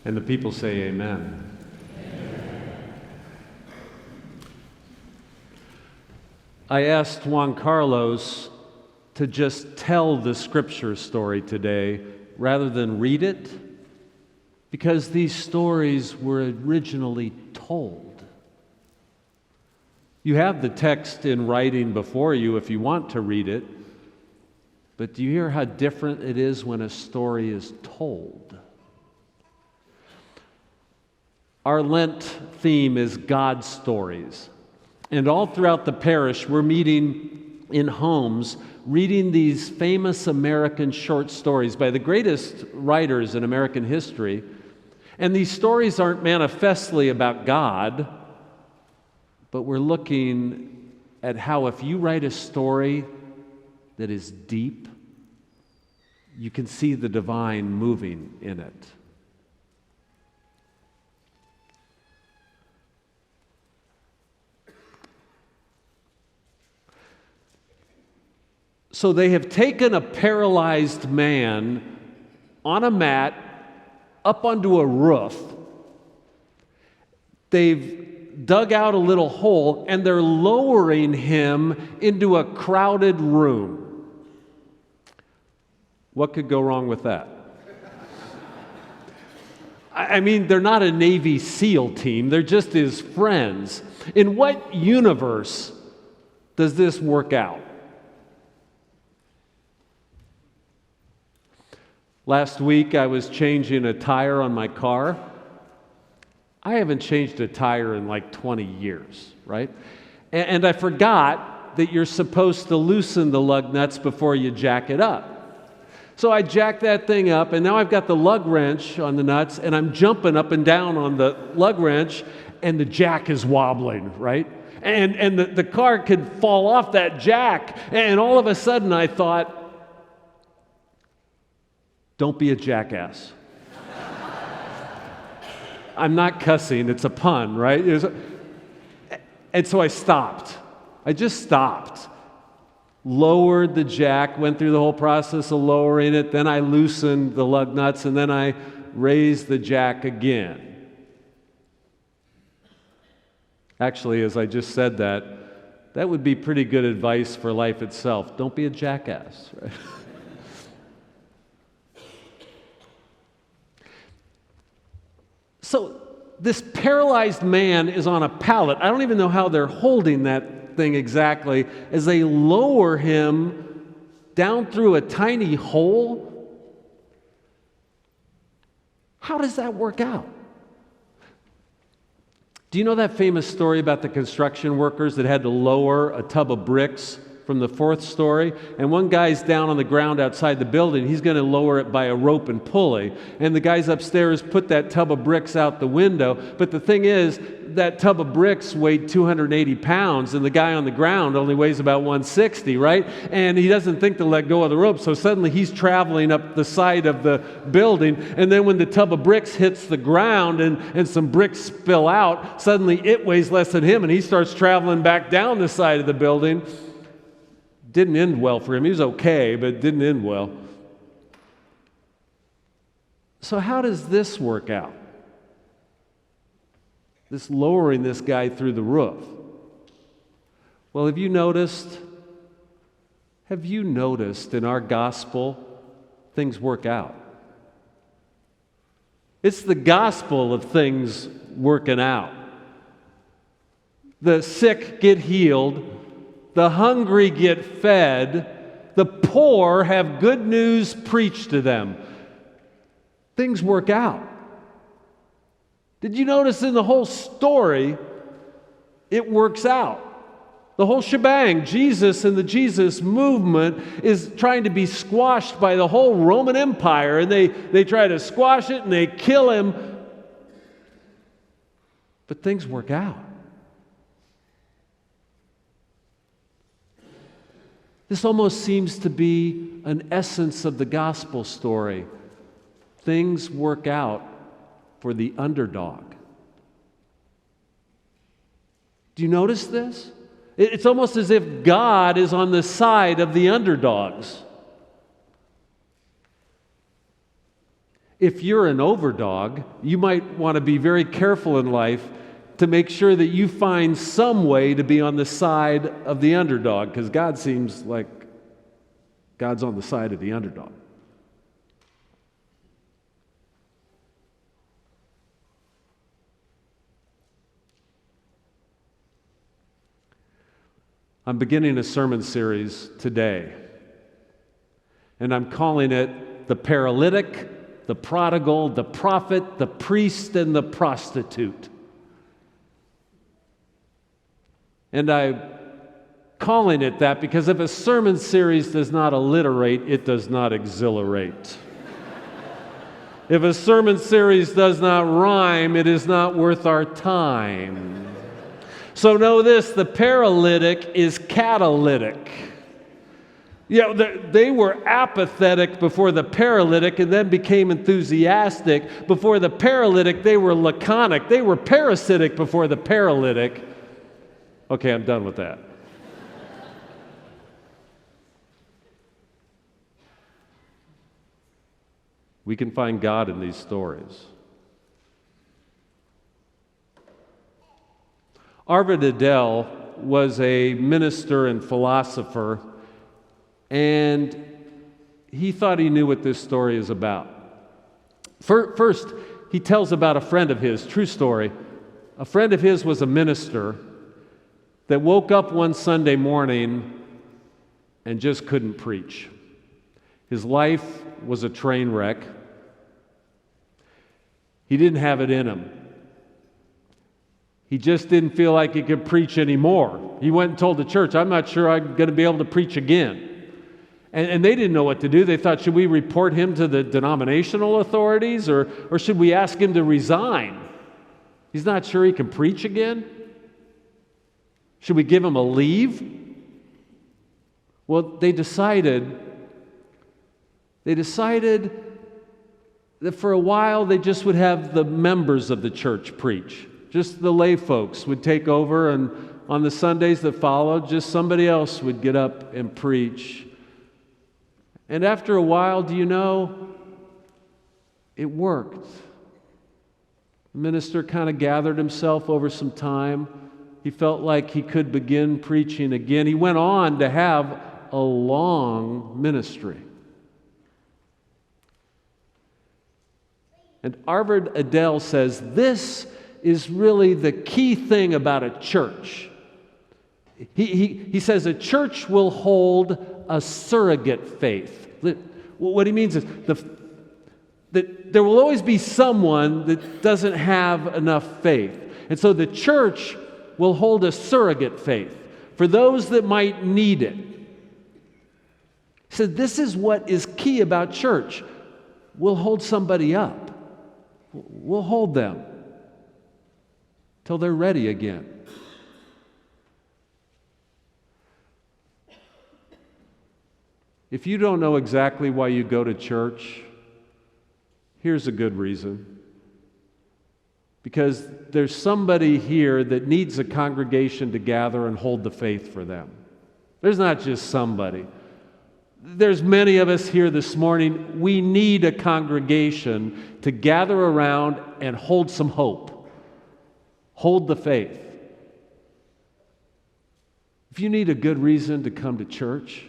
And the people say amen. I asked Juan Carlos to just tell the scripture story today rather than read it, because these stories were originally told. You have the text in writing before you if you want to read it, but do you hear how different it is when a story is told? Our Lent theme is God stories. And all throughout the parish, we're meeting in homes, reading these famous American short stories by the greatest writers in American history. And these stories aren't manifestly about God, but we're looking at how if you write a story that is deep, you can see the divine moving in it. So they have taken a paralyzed man on a mat up onto a roof. They've dug out a little hole and they're lowering him into a crowded room. What could go wrong with that? I mean, they're not a Navy SEAL team, they're just his friends. In what universe does this work out? Last week, I was changing a tire on my car. I haven't changed a tire in like 20 years, right? And I forgot that you're supposed to loosen the lug nuts before you jack it up. So I jacked that thing up, and now I've got the lug wrench on the nuts, and I'm jumping up and down on the lug wrench, and the jack is wobbling, right? And the car could fall off that jack. And all of a sudden, I thought, don't be a jackass. I'm not cussing, it's a pun, right? And so I stopped. I just stopped. Lowered the jack, went through the whole process of lowering it, then I loosened the lug nuts, and then I raised the jack again. Actually, as I just said that would be pretty good advice for life itself. Don't be a jackass, right? So this paralyzed man is on a pallet. I don't even know how they're holding that thing exactly as they lower him down through a tiny hole. How does that work out? Do you know that famous story about the construction workers that had to lower a tub of bricks from the fourth story? And one guy's down on the ground outside the building. He's going to lower it by a rope and pulley. And the guys upstairs put that tub of bricks out the window. But the thing is, that tub of bricks weighed 280 pounds, and the guy on the ground only weighs about 160, right? And he doesn't think to let go of the rope, so suddenly he's traveling up the side of the building. And then when the tub of bricks hits the ground and some bricks spill out, suddenly it weighs less than him, and he starts traveling back down the side of the building. Didn't end well for him. He was okay, but it didn't end well. So how does this work out? This lowering this guy through the roof. Well, have you noticed in our gospel things work out? It's the gospel of things working out. The sick get healed. The hungry get fed. The poor have good news preached to them. Things work out. Did you notice in the whole story, it works out? The whole shebang. Jesus and the Jesus movement is trying to be squashed by the whole Roman Empire, and they try to squash it and they kill him. But things work out. This almost seems to be an essence of the gospel story. Things work out for the underdog. Do you notice this? It's almost as if God is on the side of the underdogs. If you're an overdog, you might want to be very careful in life to make sure that you find some way to be on the side of the underdog, because God seems like God's on the side of the underdog. I'm beginning a sermon series today, and I'm calling it The Paralytic, the Prodigal, the Prophet, the Priest, and the Prostitute. And I'm calling it that because if a sermon series does not alliterate, it does not exhilarate. If a sermon series does not rhyme, it is not worth our time. So know this, the paralytic is catalytic. They were apathetic before the paralytic and then became enthusiastic. Before the paralytic, they were laconic. They were parasitic before the paralytic. Okay, I'm done with that. We can find God in these stories. Arvid Adel was a minister and philosopher, and he thought he knew what this story is about. First, he tells about a friend of his, true story. A friend of his was a minister that woke up one Sunday morning and just couldn't preach. His life was a train wreck. He didn't have it in him. He just didn't feel like he could preach anymore. He went and told the church, I'm not sure I'm going to be able to preach again. And they didn't know what to do. They thought, should we report him to the denominational authorities or should we ask him to resign? He's not sure he can preach again. Should we give him a leave? Well, they decided that for a while they just would have the members of the church preach. Just the lay folks would take over, and on the Sundays that followed, just somebody else would get up and preach. And after a while, do you know, it worked. The minister kind of gathered himself over some time. He felt like he could begin preaching again. He went on to have a long ministry. And Arvid Adel says this is really the key thing about a church. He says a church will hold a surrogate faith. What he means is that there will always be someone that doesn't have enough faith. And so the church will hold a surrogate faith for those that might need it. He said this is what is key about church. We'll hold somebody up. We'll hold them till they're ready again. If you don't know exactly why you go to church, here's a good reason. Because there's somebody here that needs a congregation to gather and hold the faith for them. There's not just somebody. There's many of us here this morning. We need a congregation to gather around and hold some hope. Hold the faith. If you need a good reason to come to church,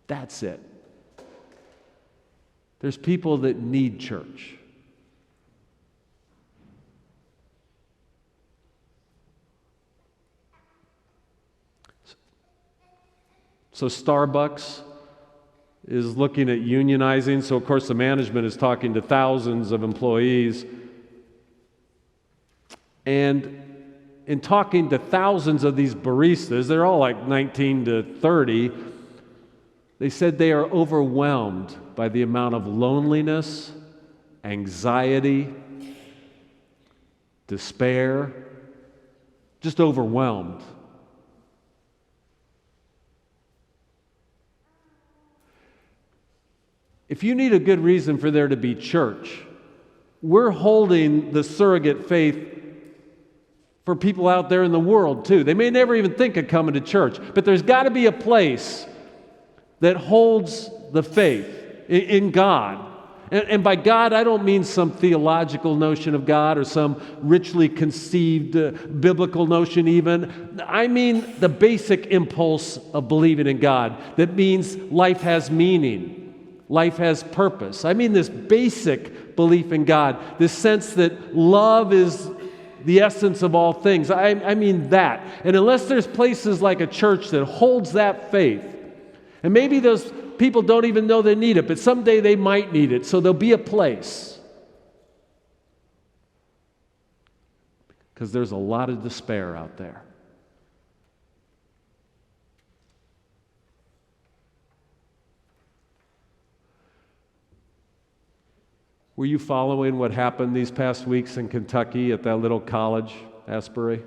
that's it. There's people that need church. So Starbucks is looking at unionizing. So of course the management is talking to thousands of employees. And in talking to thousands of these baristas, they're all like 19 to 30, they said they are overwhelmed by the amount of loneliness, anxiety, despair, just overwhelmed. If you need a good reason for there to be church, we're holding the surrogate faith for people out there in the world too. They may never even think of coming to church, but there's got to be a place that holds the faith in God. And by God, I don't mean some theological notion of God or some richly conceived biblical notion even. I mean the basic impulse of believing in God that means life has meaning, life has purpose. I mean this basic belief in God, this sense that love is the essence of all things. I mean that. And unless there's places like a church that holds that faith, and maybe those people don't even know they need it, but someday they might need it, so there'll be a place. Because there's a lot of despair out there. Were you following what happened these past weeks in Kentucky at that little college, Asbury?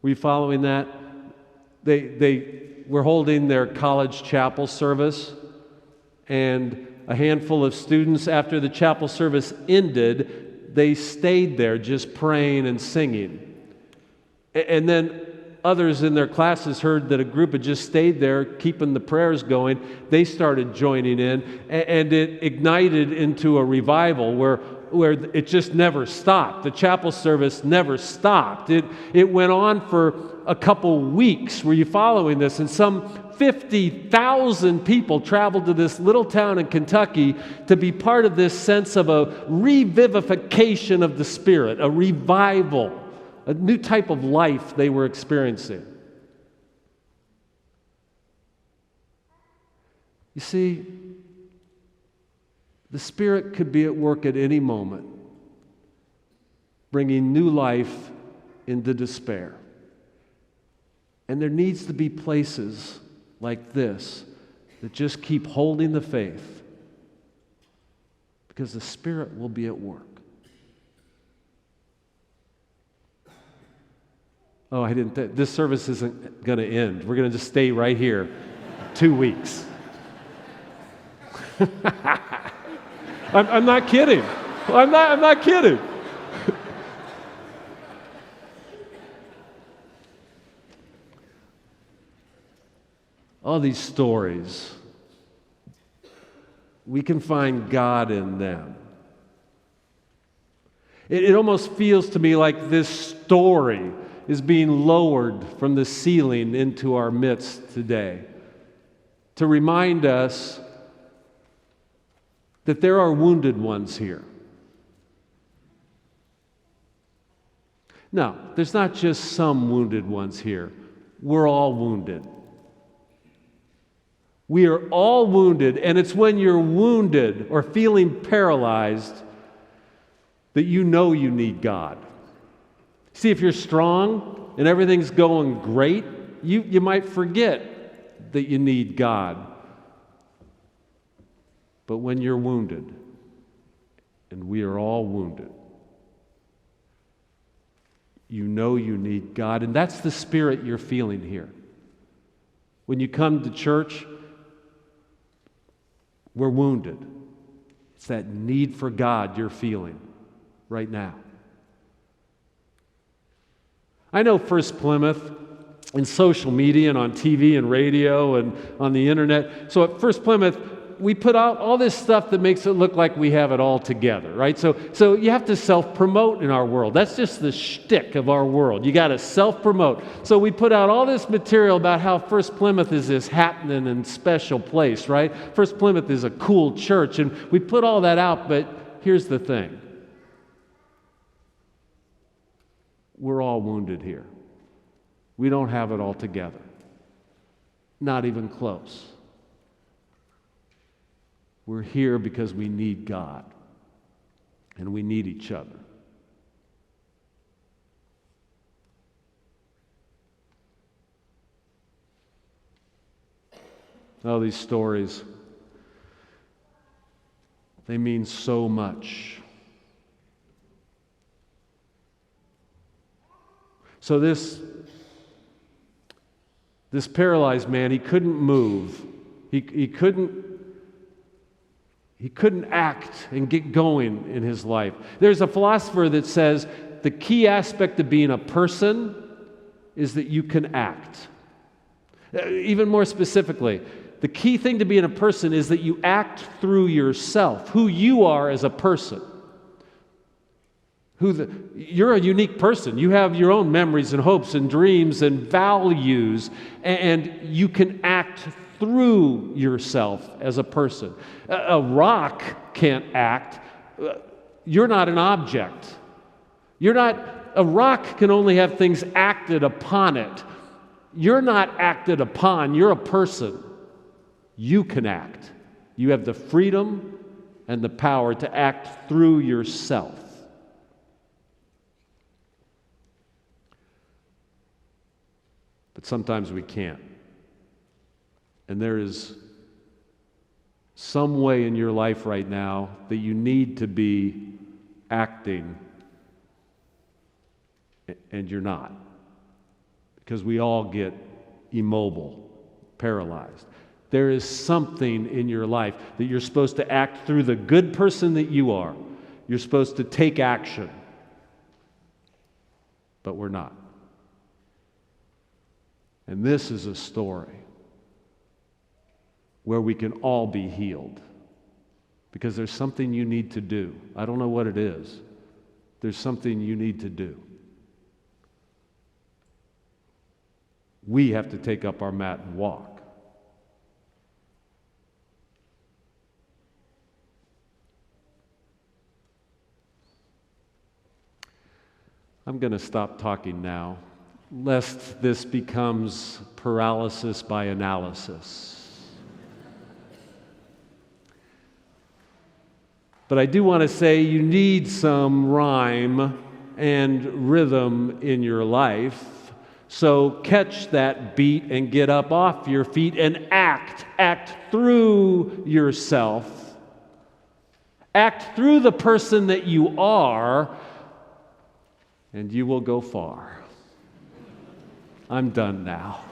Were you following that? They were holding their college chapel service, and a handful of students, after the chapel service ended, they stayed there just praying and singing. And then others in their classes heard that a group had just stayed there keeping the prayers going. They started joining in, and it ignited into a revival where it just never stopped. The chapel service never stopped. It went on for a couple weeks. Were you following this? And some 50,000 people traveled to this little town in Kentucky to be part of this sense of a revivification of the Spirit, a revival, a new type of life they were experiencing. You see, the Spirit could be at work at any moment, bringing new life into despair. And there needs to be places like this that just keep holding the faith, because the Spirit will be at work. Oh, this service isn't going to end. We're going to just stay right here 2 weeks. I'm not kidding. I'm not kidding. All these stories, we can find God in them. It almost feels to me like this story is being lowered from the ceiling into our midst today to remind us that there are wounded ones here. No, there's not just some wounded ones here. We're all wounded. We are all wounded, and it's when you're wounded or feeling paralyzed that you know you need God. See, if you're strong and everything's going great, you might forget that you need God. But when you're wounded, and we are all wounded, you know you need God, and that's the spirit you're feeling here. When you come to church, we're wounded. It's that need for God you're feeling right now. I know First-Plymouth in social media and on TV and radio and on the internet. So at First-Plymouth, we put out all this stuff that makes it look like we have it all together, right? So you have to self-promote in our world. That's just the shtick of our world. You got to self-promote. So we put out all this material about how First-Plymouth is this happening and special place, right? First-Plymouth is a cool church, and we put all that out, but here's the thing. We're all wounded here. We don't have it all together. Not even close. We're here because we need God, and we need each other. Oh, these stories, they mean so much. So this paralyzed man, he couldn't move. He couldn't act and get going in his life. There's a philosopher that says the key aspect of being a person is that you can act. Even more specifically, The key thing to being a person is that you act through yourself, who you are as a person. You're a unique person. You have your own memories and hopes and dreams and values, and you can act through yourself as a person. A rock can't act. You're not an object. A rock can only have things acted upon it. You're not acted upon. You're a person. You can act. You have the freedom and the power to act through yourself. But sometimes we can't. And there is some way in your life right now that you need to be acting, and you're not. Because we all get immobile, paralyzed. There is something in your life that you're supposed to act through the good person that you are. You're supposed to take action. But we're not. And this is a story where we can all be healed. Because there's something you need to do. I don't know what it is. There's something you need to do. We have to take up our mat and walk. I'm going to stop talking now, lest this becomes paralysis by analysis. But I do want to say you need some rhyme and rhythm in your life. So catch that beat and get up off your feet and act. Act through yourself. Act through the person that you are, and you will go far. I'm done now.